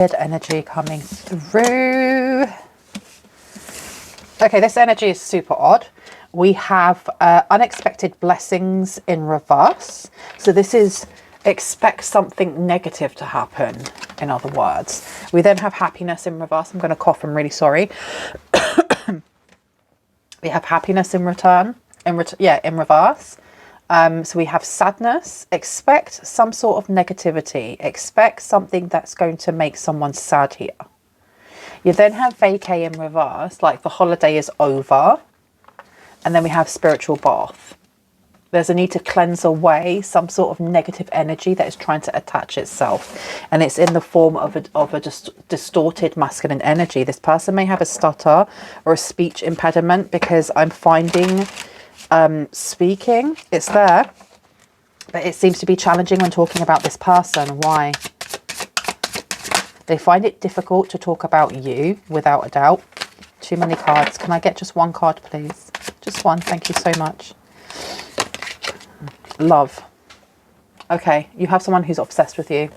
Energy coming through. Okay, this energy is super odd. We have unexpected blessings in reverse. So this is expect something negative to happen, in other words. We then have happiness in reverse. I'm going to cough, I'm really sorry. We have happiness in return, in reverse. So we have sadness. Expect some sort of negativity. Expect something that's going to make someone sad here. You then have vacay in reverse, like the holiday is over. And then we have spiritual bath. There's a need to cleanse away some sort of negative energy that is trying to attach itself. And it's in the form of a distorted masculine energy. This person may have a stutter or a speech impediment, because I'm finding speaking, it's there, but it seems to be challenging when talking about this person. Why? They find it difficult to talk about you, without a doubt. Too many cards. Can I get just one card, please? Just one. Thank you so much. Love. Okay, you have someone who's obsessed with you.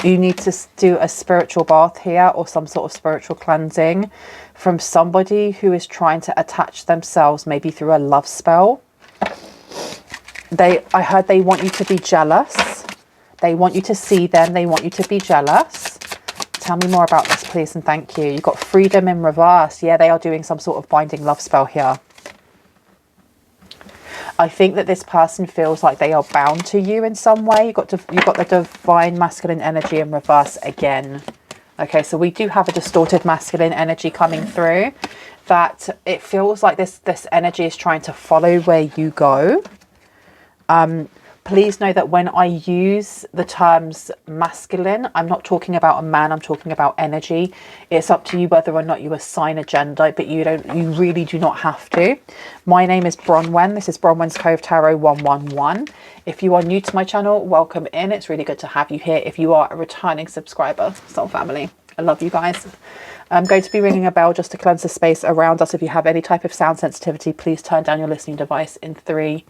You need to do a spiritual bath here, or some sort of spiritual cleansing from somebody who is trying to attach themselves, maybe through a love spell. I heard they want you to be jealous. They want you to see them. They want you to be jealous. Tell me more about this, please, and thank you. You've got freedom in reverse. Yeah, they are doing some sort of binding love spell here. I think that this person feels like they are bound to you in some way. You've got the divine masculine energy in reverse again. Okay, so we do have a distorted masculine energy coming through, that it feels like this energy is trying to follow where you go. Please know that when I use the terms masculine, I'm not talking about a man, I'm talking about energy. It's up to you whether or not you assign a gender, but you really do not have to. My name is Bronwen. This is Bronwen's Cove Tarot 111. If you are new to my channel, welcome in. It's really good to have you here. If you are a returning subscriber, soul family, I love you guys. I'm going to be ringing a bell just to cleanse the space around us. If you have any type of sound sensitivity, please turn down your listening device in 3,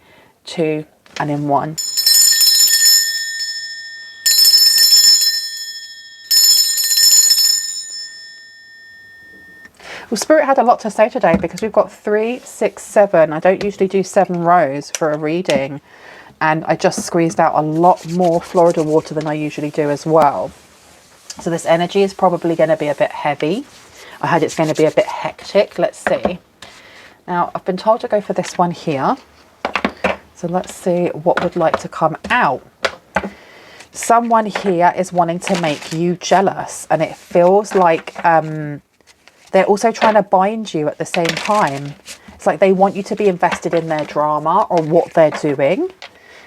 2, and in 1. Well, Spirit had a lot to say today, because we've got 3, 6, 7. I don't usually do 7 rows for a reading, and I just squeezed out a lot more Florida water than I usually do as well. So this energy is probably going to be a bit heavy. I heard it's going to be a bit hectic. Let's see. Now, I've been told to go for this one here. So let's see what would like to come out. Someone here is wanting to make you jealous, and it feels like they're also trying to bind you at the same time. It's like they want you to be invested in their drama or what they're doing.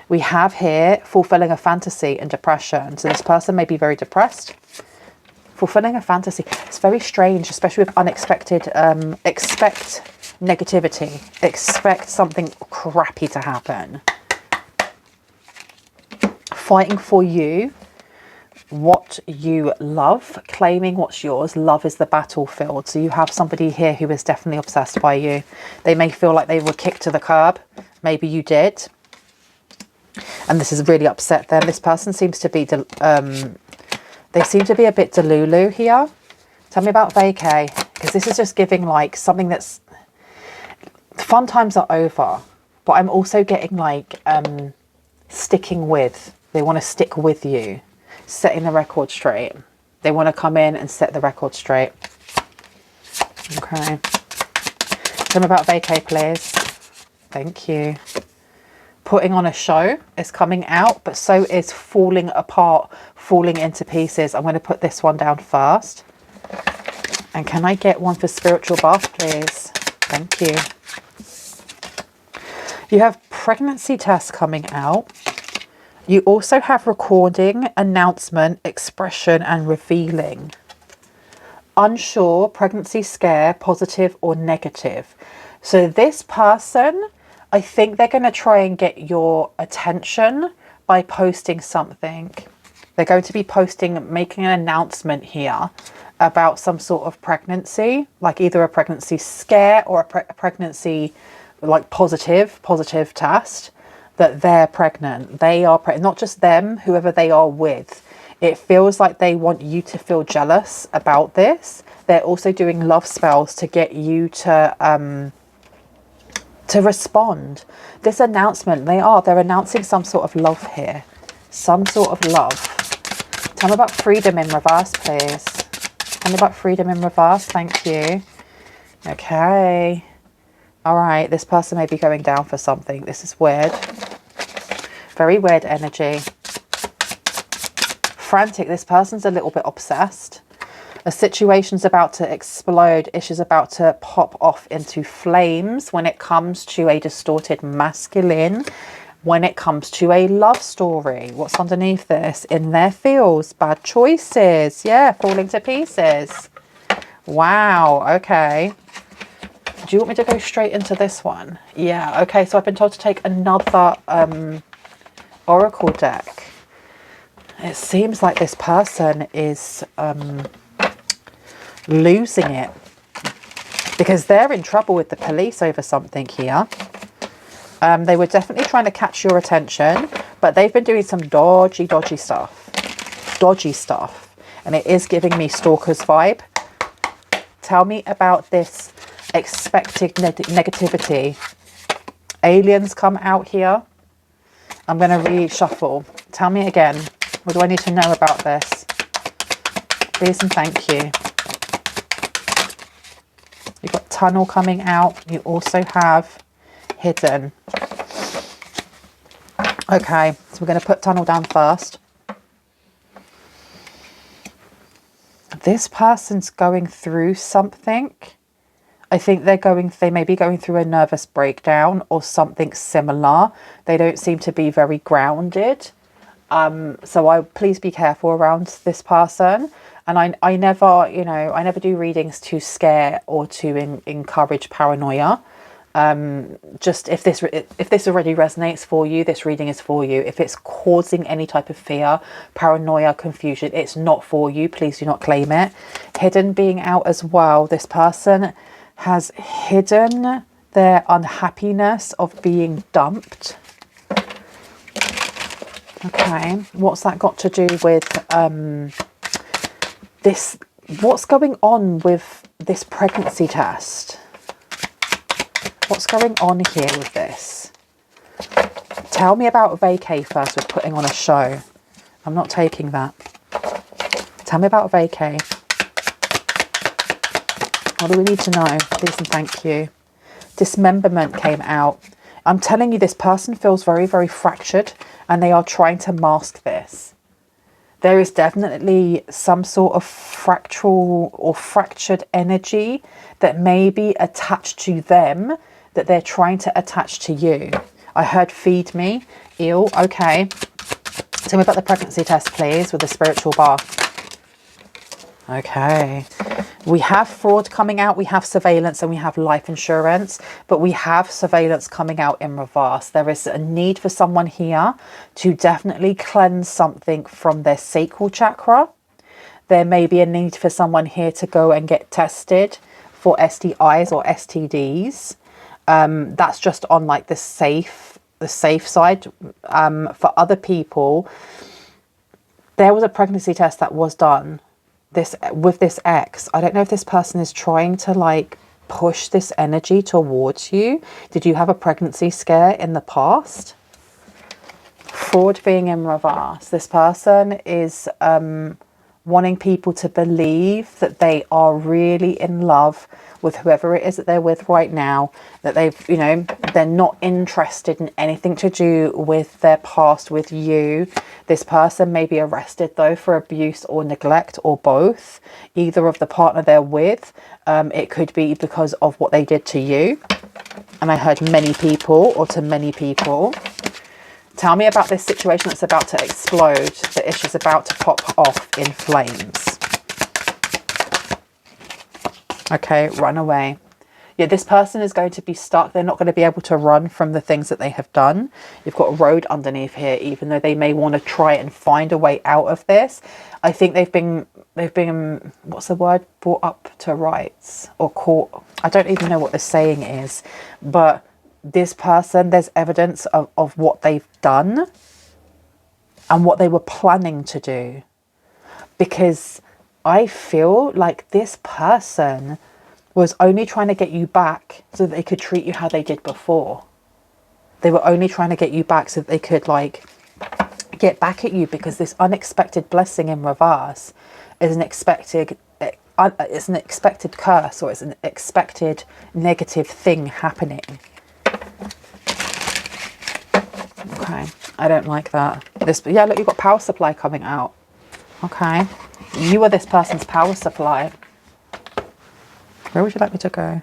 We have here fulfilling a fantasy and depression. So this person may be very depressed. Fulfilling a fantasy. It's very strange, especially with unexpected. Expect negativity. Expect something crappy to happen. Fighting for you. What you love, claiming what's yours. Love is the battlefield. So you have somebody here who is definitely obsessed by you. They may feel like they were kicked to the curb. Maybe you did. And this has really upset them. This person seems to be, they seem to be a bit delulu here. Tell me about vacay, because this is just giving like something that's, fun times are over. But I'm also getting like sticking with. They want to stick with you. Setting the record straight. They want to come in and set the record straight. Okay. Tell me about vacay, please. Thank you. Putting on a show is coming out, but so is falling apart, falling into pieces. I'm going to put this one down first. And can I get one for spiritual bath, please? Thank you. You have pregnancy tests coming out. You also have recording, announcement, expression, and revealing. Unsure, pregnancy scare, positive or negative. So this person, I think they're going to try and get your attention by posting something. They're going to be posting, making an announcement here about some sort of pregnancy, like either a pregnancy scare or a pregnancy, like positive test. That they're pregnant. They are pregnant. Not just them, whoever they are with It feels like they want you to feel jealous about this. They're also doing love spells to get you to respond. This announcement, they're announcing some sort of love here. Some sort of love. Tell me about freedom in reverse, please. Tell me about freedom in reverse. Thank you. Okay. All right. This person may be going down for something. This is weird. Very weird energy. Frantic. This person's a little bit obsessed. A situation's about to explode. Issue's about to pop off into flames when it comes to a distorted masculine. When it comes to a love story. What's underneath this? In their feels. Bad choices. Yeah, falling to pieces. Wow. Okay. Do you want me to go straight into this one? Yeah. Okay. So I've been told to take another oracle deck. It seems like this person is losing it. Because they're in trouble with the police over something here. They were definitely trying to catch your attention, but they've been doing some dodgy stuff. Dodgy stuff. And it is giving me stalker's vibe. Tell me about this expected negativity. Aliens come out here. I'm going to reshuffle. Tell me again. What do I need to know about this? Please and thank you. You've got tunnel coming out. You also have hidden. Okay, so we're going to put tunnel down first. This person's going through something. I think they may be going through a nervous breakdown or something similar. They don't seem to be very grounded. So please be careful around this person. And I never do readings to scare or to encourage paranoia. Just if this already resonates for you, this reading is for you. If it's causing any type of fear, paranoia, confusion, it's not for you. Please do not claim it. Hidden being out as well. This person has hidden their unhappiness of being dumped. Okay, what's that got to do with this? What's going on with this pregnancy test? What's going on here with this? Tell me about vacay first with putting on a show. I'm not taking that. Tell me about vacay. What do we need to know? Please and thank you. Dismemberment came out. I'm telling you, this person feels very, very fractured and they are trying to mask this. There is definitely some sort of fractal or fractured energy that may be attached to them that they're trying to attach to you. I heard feed me. Ew. Okay. Tell me about the pregnancy test, please, with the spiritual bath. Okay. We have fraud coming out, we have surveillance, and we have life insurance, but we have surveillance coming out in reverse. There is a need for someone here to definitely cleanse something from their sacral chakra. There may be a need for someone here to go and get tested for STIs or STDs. That's just on like the safe side. For other people, there was a pregnancy test that was done with this ex. I don't know if this person is trying to like push this energy towards you. Did you have a pregnancy scare in the past? Fraud being in reverse. This person is wanting people to believe that they are really in love with whoever it is that they're with right now, that they're not interested in anything to do with their past with you. This person may be arrested though for abuse or neglect or both, either of the partner they're with. It could be because of what they did to you. And I heard many people or to many people. Tell me about this situation that's about to explode. The issue's about to pop off in flames. Okay, run away. Yeah, this person is going to be stuck. They're not going to be able to run from the things that they have done. You've got a road underneath here, even though they may want to try and find a way out of this. I think they've been, what's the word? Brought up to rights or caught. I don't even know what the saying is, but this person, there's evidence of what they've done and what they were planning to do. because I feel like this person was only trying to get you back so that they could treat you how they did before. They were only trying to get you back so that they could like get back at you, because this unexpected blessing in reverse is an expected curse, or it's an expected negative thing happening. Okay, I don't like that. Yeah, look, you've got power supply coming out. Okay, you are this person's power supply. Where would you like me to go?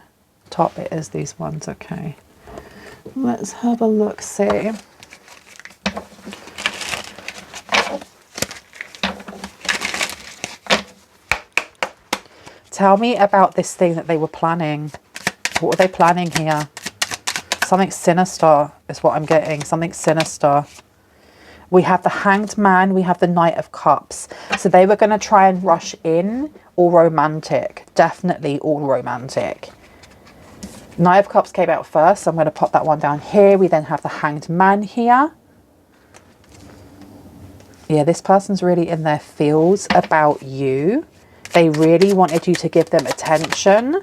Top, it is these ones. Okay, let's have a look, see. Tell me about this thing that they were planning. What were they planning here? Something sinister is what I'm getting. Something sinister. We have the Hanged Man. We have the Knight of Cups. So they were going to try and rush in, all romantic. Definitely all romantic. Knight of Cups came out first. So I'm going to pop that one down here. We then have the Hanged Man here. Yeah, this person's really in their feels about you. They really wanted you to give them attention.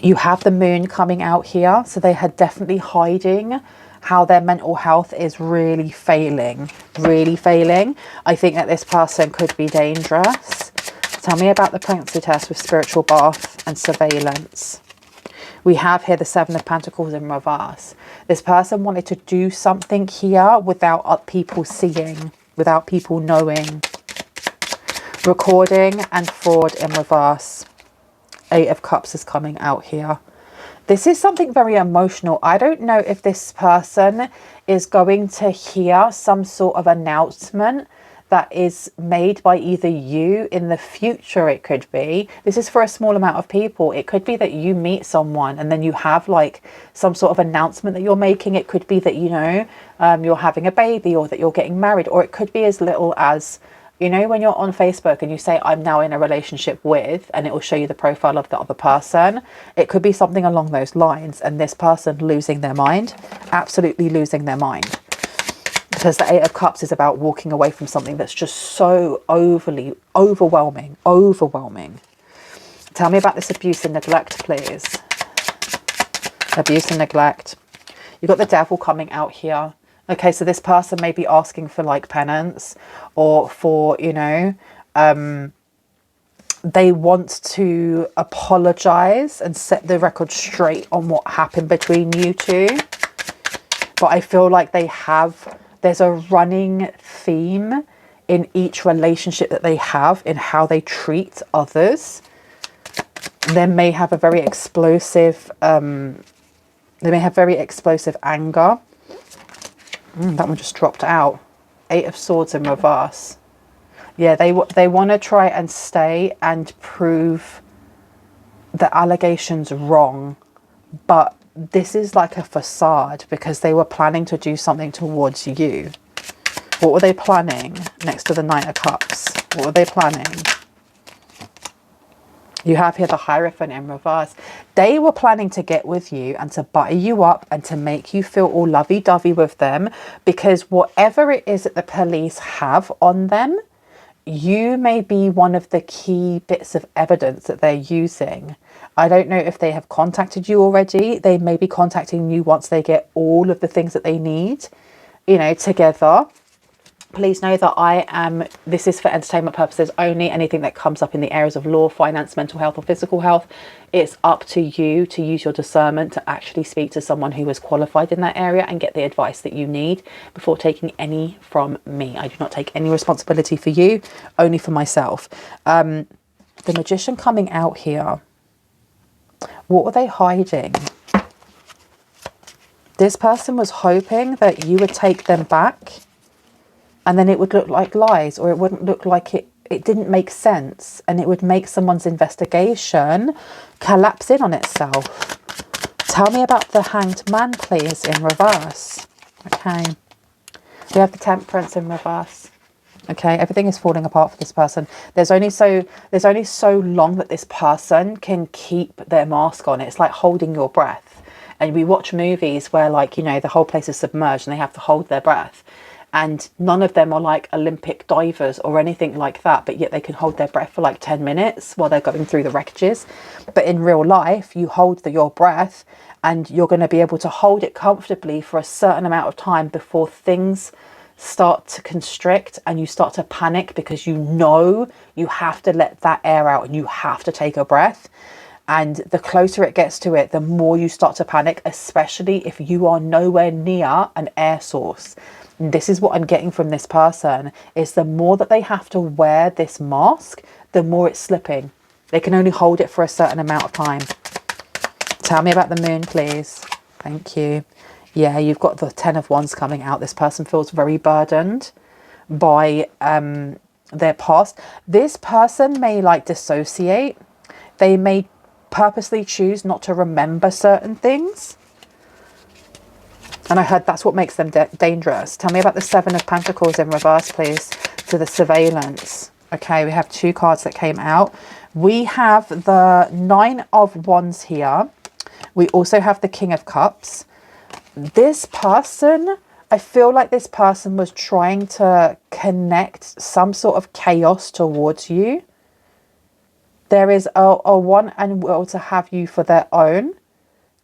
You have the Moon coming out here. So they had definitely hiding how their mental health is really failing. Really failing. I think that this person could be dangerous. Tell me about the pregnancy test with spiritual bath and surveillance. We have here the Seven of Pentacles in reverse. This person wanted to do something here without people seeing, without people knowing. Recording and fraud in reverse. Eight of Cups is coming out here. This is something very emotional. I don't know if this person is going to hear some sort of announcement that is made by either you in the future. It could be. This is for a small amount of people. It could be that you meet someone and then you have like some sort of announcement that you're making. It could be that, you know, you're having a baby, or that you're getting married, or it could be as little as, you know, when you're on Facebook and you say, I'm now in a relationship with, and it will show you the profile of the other person. It could be something along those lines, and this person losing their mind, absolutely losing their mind. Because the Eight of Cups is about walking away from something that's just so overly overwhelming. Tell me about this abuse and neglect, please. Abuse and neglect. You've got the Devil coming out here. Okay, so this person may be asking for like penance, or for, you know, they want to apologize and set the record straight on what happened between you two. But I feel like there's a running theme in each relationship that they have in how they treat others. They may have a very explosive, anger. That one just dropped out. Eight of Swords in reverse. Yeah, they want to try and stay and prove the allegations wrong. But this is like a facade, because they were planning to do something towards you. What were they planning next to the Knight of Cups? What were they planning? You have here the Hierophant in reverse. They were planning to get with you and to butter you up and to make you feel all lovey-dovey with them, because whatever it is that the police have on them, you may be one of the key bits of evidence that they're using. I don't know if they have contacted you already. They may be contacting you once they get all of the things that they need, you know, together. Please know that this is for entertainment purposes only. Anything that comes up in the areas of law, finance, mental health, or physical health, it's up to you to use your discernment to actually speak to someone who is qualified in that area and get the advice that you need before taking any from me. I do not take any responsibility for you, only for myself. The Magician coming out here. What were they hiding? This person was hoping that you would take them back, and then it would look like lies, or it wouldn't look like it didn't make sense, and it would make someone's investigation collapse in on itself. Tell me about the Hanged Man, please, in reverse. Okay. We have the Temperance in reverse. Okay, everything is falling apart for this person. There's only so long that this person can keep their mask on. It's like holding your breath. And we watch movies where, like, you know, the whole place is submerged and they have to hold their breath. and none of them are like Olympic divers or anything like that, but yet they can hold their breath for like 10 minutes while they're going through the wreckages. But in real life, you hold your breath and you're going to be able to hold it comfortably for a certain amount of time before things start to constrict and you start to panic, because you know you have to let that air out and you have to take a breath. And the closer it gets to it, the more you start to panic, especially if you are nowhere near an air source. And this is what I'm getting from this person, is the more that they have to wear this mask, the more it's slipping. They can only hold it for a certain amount of time. Tell me about the moon, please. Thank you. Yeah, you've got the 10 of Wands coming out. This person feels very burdened by their past. This person may like dissociate. They may purposely choose not to remember certain things. And I heard that's what makes them dangerous. Tell me about the 7 of Pentacles in reverse, please, to the surveillance. Okay, we have 2 cards that came out. We have the 9 of Wands here. We also have the King of Cups. This person, I feel like this person was trying to connect some sort of chaos towards you. There is a want and will to have you for their own,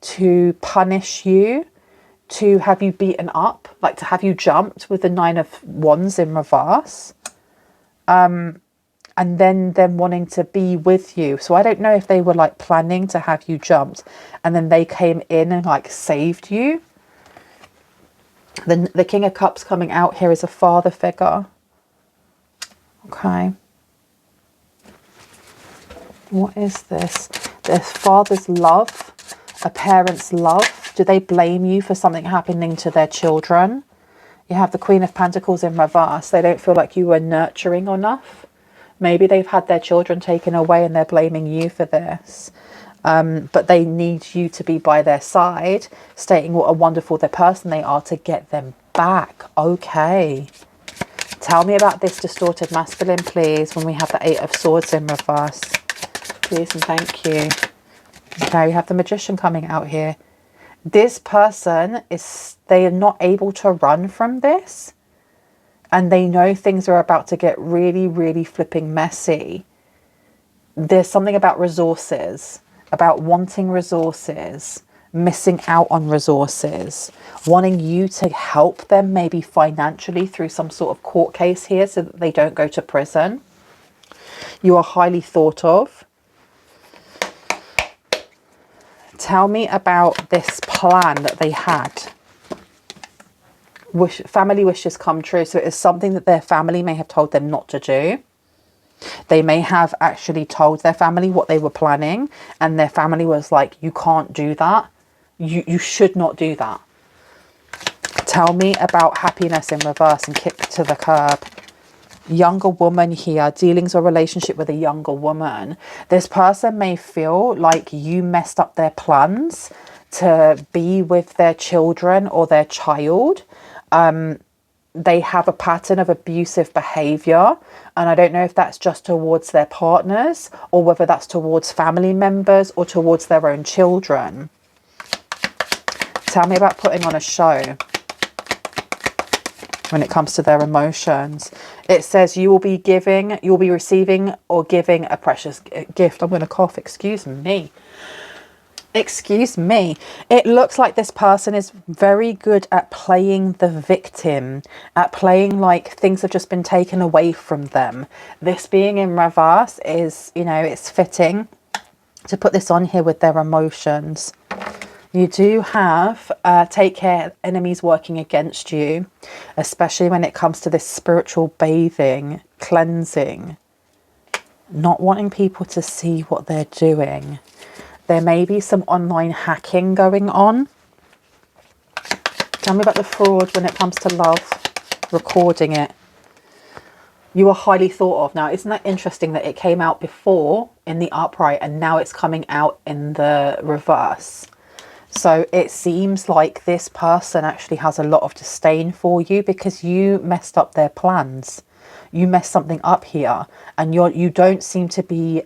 to punish you, to have you beaten up, like to have you jumped with the 9 of Wands in reverse. And then them wanting to be with you. So I don't know if they were like planning to have you jumped and then they came in and like saved you. Then the King of Cups coming out here is a father figure. Okay. What is this? Their father's love, a parent's love. Do they blame you for something happening to their children? You have the Queen of Pentacles in reverse. They don't feel like you were nurturing enough. Maybe they've had their children taken away and they're blaming you for this. But they need you to be by their side, stating what a wonderful person they are to get them back. Okay. Tell me about this distorted masculine, please, when we have the 8 of Swords in reverse. Please and thank you. Okay, we have the Magician coming out here. This person they are not able to run from this. And they know things are about to get really, really flipping messy. There's something about resources, about wanting resources, missing out on resources, wanting you to help them maybe financially through some sort of court case here so that they don't go to prison. You are highly thought of. Tell me about this plan that they had. Family wishes come true. So it is something that their family may have told them not to do. They may have actually told their family what they were planning, and their family was like, you can't do that. You should not do that. Tell me about happiness in reverse and kick to the curb. Younger woman here, dealings or relationship with a younger woman. This person may feel like you messed up their plans to be with their children or their child. They have a pattern of abusive behavior, and I don't know if that's just towards their partners or whether that's towards family members or towards their own children. Tell me about putting on a show when it comes to their emotions. It says you'll be receiving or giving a precious gift. I'm going to cough, excuse me. Excuse me. It looks like this person is very good at playing the victim, at playing like things have just been taken away from them. This being in reverse is, you know, it's fitting to put this on here with their emotions. You do have take care, enemies working against you, especially when it comes to this spiritual bathing, cleansing, not wanting people to see what they're doing. There may be some online hacking going on. Tell me about the fraud when it comes to love, recording it. You are highly thought of. Now, isn't that interesting that it came out before in the upright and now it's coming out in the reverse? So it seems like this person actually has a lot of disdain for you because you messed up their plans. You messed something up here, and you don't seem to be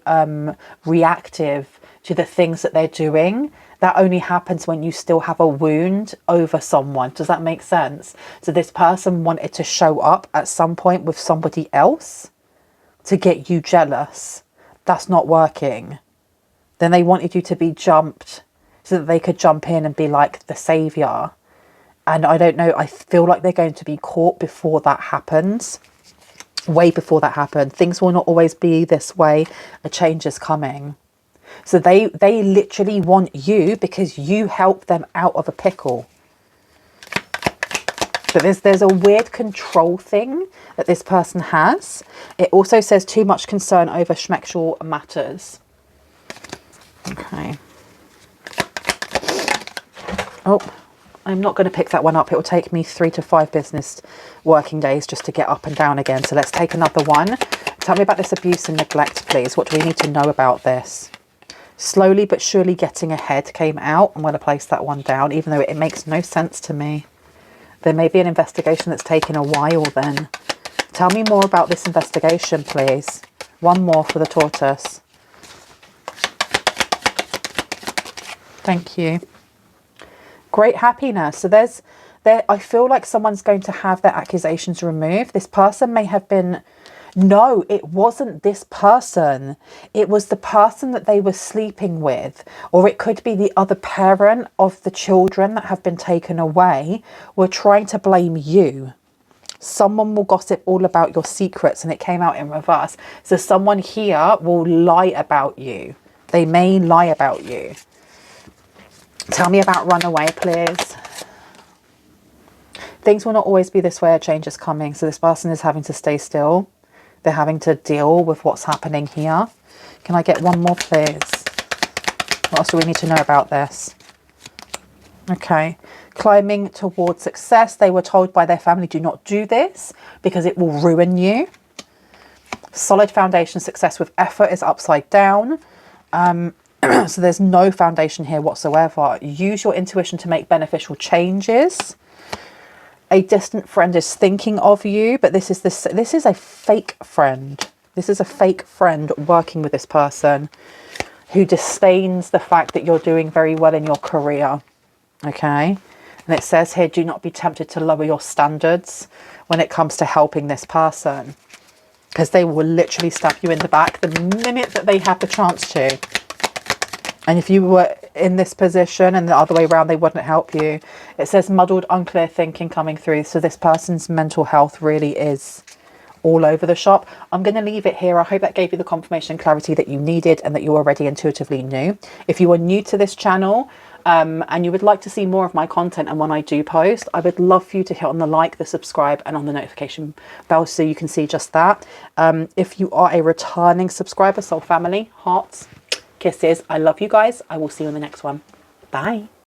reactive to the things that they're doing. that only happens when you still have a wound over someone. Does that make sense? So this person wanted to show up at some point with somebody else to get you jealous. That's not working. Then they wanted you to be jumped so that they could jump in and be like the savior. And I don't know, I feel like they're going to be caught before that happens. Way before that happens. Things will not always be this way. A change is coming. So they literally want you because you help them out of a pickle. But there's a weird control thing that this person has. It also says too much concern over schmexual matters. Okay. Oh, I'm not going to pick that one up. It will take me 3 to 5 business working days just to get up and down again. So let's take another one. Tell me about this abuse and neglect, please. What do we need to know about this? Slowly but surely getting ahead came out. I'm going to place that one down, even though it makes no sense to me. There may be an investigation that's taken a while then. Tell me more about this investigation, please. One more for the tortoise. Thank you. Great happiness. So I feel like someone's going to have their accusations removed. This person may have been... No, it wasn't this person. It was the person that they were sleeping with. Or it could be the other parent of the children that have been taken away. Were trying to blame you. Someone will gossip all about your secrets, and it came out in reverse. So someone here will lie about you. They may lie about you. Tell me about runaway, please. Things will not always be this way. A change is coming. So this person is having to stay still. They're having to deal with what's happening here. Can I get one more, please? What else do we need to know about this? Okay. Climbing towards success. They were told by their family, do not do this because it will ruin you. Solid foundation. Success with effort is upside down. So there's no foundation here whatsoever. Use your intuition to make beneficial changes. A distant friend is thinking of you, but this is a fake friend. This is a fake friend working with this person who disdains the fact that you're doing very well in your career. Okay. And it says here, do not be tempted to lower your standards when it comes to helping this person, because they will literally stab you in the back the minute that they have the chance to. And if you were in this position and the other way around, they wouldn't help you. It says muddled, unclear thinking coming through. So this person's mental health really is all over the shop. I'm going to leave it here. I hope that gave you the confirmation and clarity that you needed and that you already intuitively knew. If you are new to this channel and you would like to see more of my content and when I do post, I would love for you to hit on the like, the subscribe and on the notification bell so you can see just that. If you are a returning subscriber, soul family, hearts, kisses. I love you guys. I will see you in the next one. Bye.